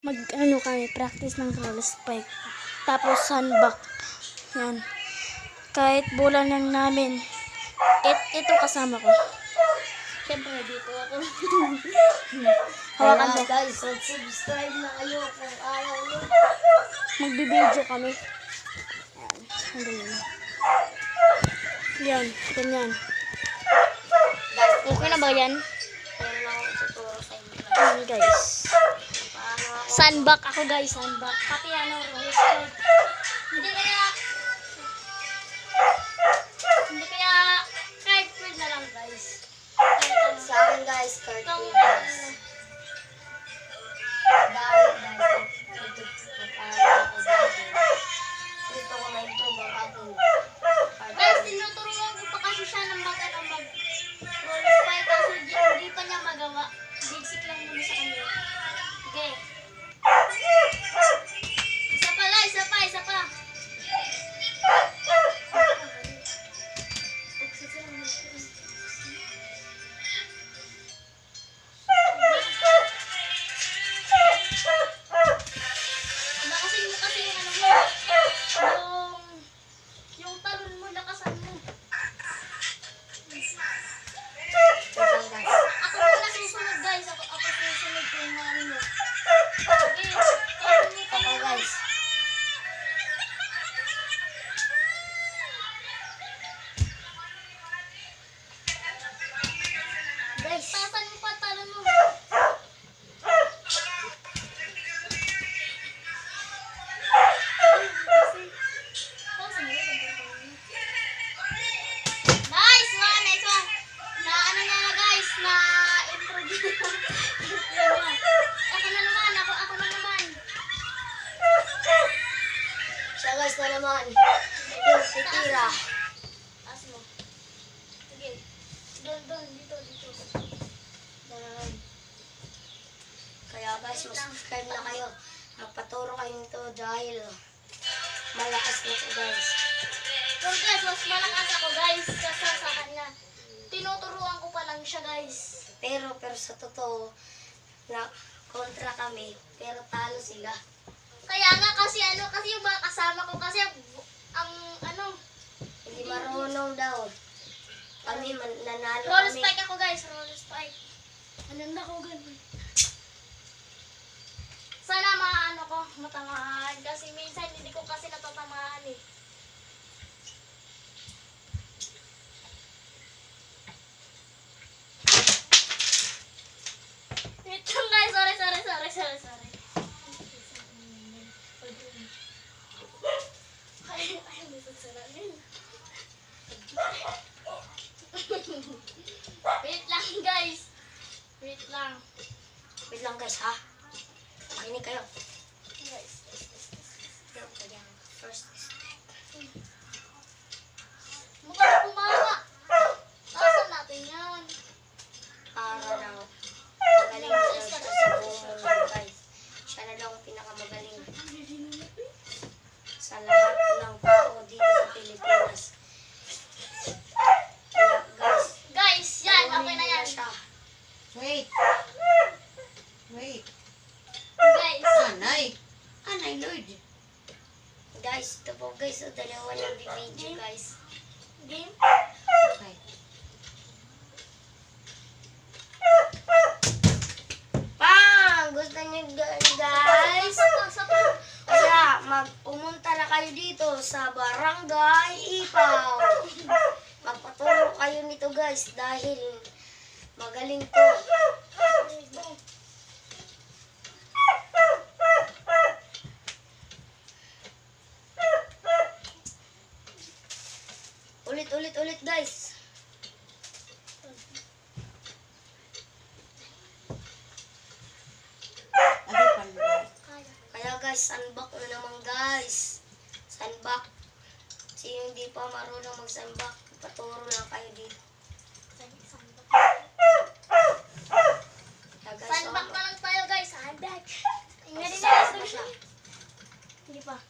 Mag kami, practice ng roller spike. Tapos sandbag. Yan. Kahit bulan lang namin. Ito kasama ko. Siyempre, dito ako. Hawakan mo. Guys, subscribe na kayo kung ayaw nyo. Magbibideo kami. Yan. Sandali na. Yan. Ganyan. Okay na ba yan? Meron akong tuturo sa inyo. Yan guys. Paano ako? Sandbag ako guys. Sandbag. Pati roller spike. Hindi kaya kahit friend na lang guys. Sa akin guys, cartoon guys. Dahil guys, dito ko na-improve ang aking Guys, tinuturuan ko pa kasi siya ng mag roller spike kasi hindi pa niya magawa. Basic lang muna sa kanya. Okay. Isa pa guys, isa pa. Lakasin mo kasi yung ano mo. Yung talon mo, lakasan mo. Ako muna susunod guys. Ako susunod ko yung mga ano mo. Okay. Ako guys. Guys, tasan mo pa talon mo. Nice one. Na ano na guys, na improve. Ako na naman. Siya guys na naman. Yung titira. Taas mo. Sige. Doon, dito. Naman. Kaya guys, subscribe na kayo. Magpaturo kayo nito dahil malakas na ito guys. So guys, mas malakas ako guys kasa sa kanya. Tinuturuan ko pa lang siya guys. Pero sa totoo, na kontra kami, pero talo sila. Kaya nga kasi yung mga kasama ko kasi ang Hindi marunong daw. Kami nanalo roller kami. spike ako guys, roller spike. Anong ako ganun. Sana matamaan kasi minsan hindi ko kasi natatamaan eh. Wait lang guys, sorry. Ay, may sagsaranin. Wait lang guys. Wait lang guys ha. Makinig kayo. guys. First Mukhang kumama. Asan natin yan? para daw. Magaling na daw siya sa buong mundo guys. Siya na daw ang pinakamagaling sa lahat ng tao dito sa Pilipinas. Kaya guys, Guys, yan. Okay kunin na niyo yan. siya. Wait. Guys. Anay Lord. Guys, ito po guys. So, dalawa lang video guys. Game. Okay. Pang! Gusto niyo guys? Sapa. Kaya pumunta na kayo dito sa Barangay Ipaw. Magpaturo kayo nito guys dahil magaling to. Ulit guys. Ano pala? Kaya guys, sandbag na naman guys. Sandbag. Sino hindi pa marunong mag-sandbag, paturo lang kayo dito. Kaya guys, Sandbag pa lang tayo guys. Sandbag. Ingani na Sandbag lang na siya. Hindi pa.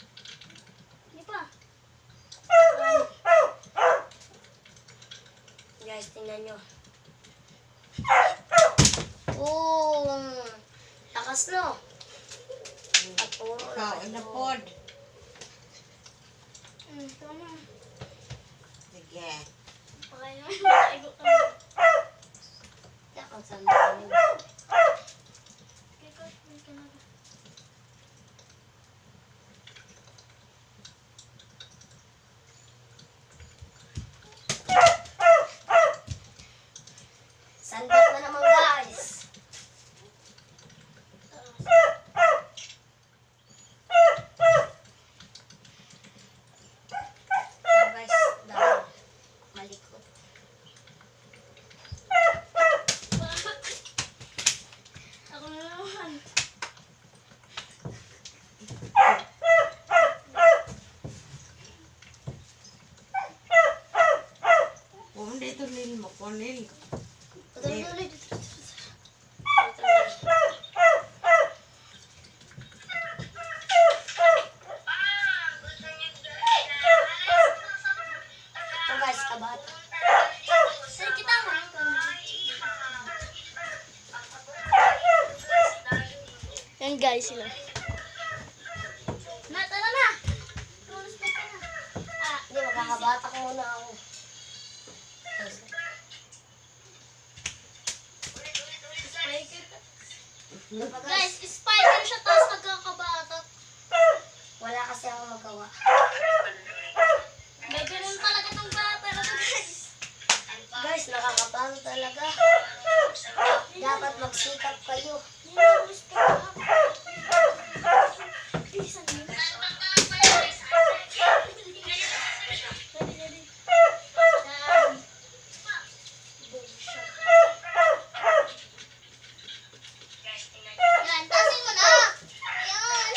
Guys, tingnan nyo. Oh, lakas no. Oh, inapod. Tama. Sige. Okay na. Maigo ka. Yakang sandali. Kiko, may ka na. Sandok na naman guys. So guys, dahil malikot. Ako na naman. Kung dito nil mo, kunil. Tuloy. Ito guys, kabat. Say kita mo. Yan guys sila. Na, tara na. Tulos pa ka na. Hindi, magkakabatak muna ako. Spiker. Diba Guys, guys, spiker siya tapos nagkakabatak. wala kasi ako magawa. May ganun talaga tong bata na to, guys. Guys, nakakapagod talaga. Dapat magsikap kayo. Nilulos pa ka. Bilisan mo. Ready, ready. Yan. Boom shot. Yan, tasin mo na. Yan.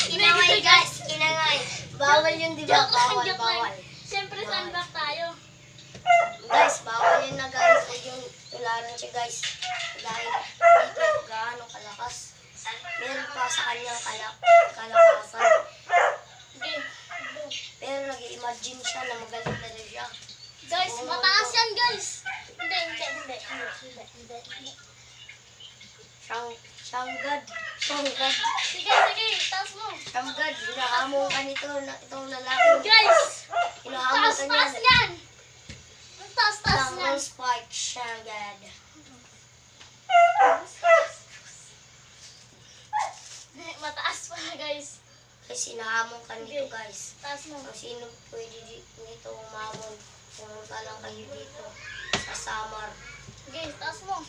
Inangay guys, inangay. Bawal yun, di ba? Bawal, bawal. Siyempre, sandbag tayo. Guys, bawal yun na guys. Huwag yung tularan siya guys. Dahil dito gaano kalakas. Meron pa sa kanyang kalakasan. Okay. Pero nag-imagine siya na magaling na rin siya. Guys, mataas yan, guys. Hindi. Shanggad. Shanggad. Sige, taas mo. Shanggad. Hinahamon ka nito, itong lalaki. Guys, Hinahamon ka taas niya. yan. Ang taas Lang yan. ng spike, Shanggad. Mataas pa, guys. Kasi hinahamon ka nito guys. Taas mo. Kung sino pwede nito umamon, pumunta lang kayo dito sa Samar. Okay, taas mo.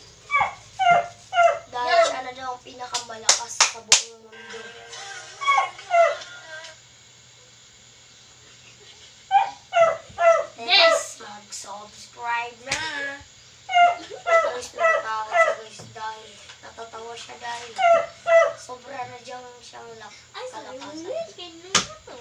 Dahil siya na daw ang pinakamalakas sa buong mundo. Guys, mag-subscribe na. Guys, natatawa siya guys dahil natatawa siya dahil sobra na diyang siyang Ay, sorry. kalakasan. Ganun na to.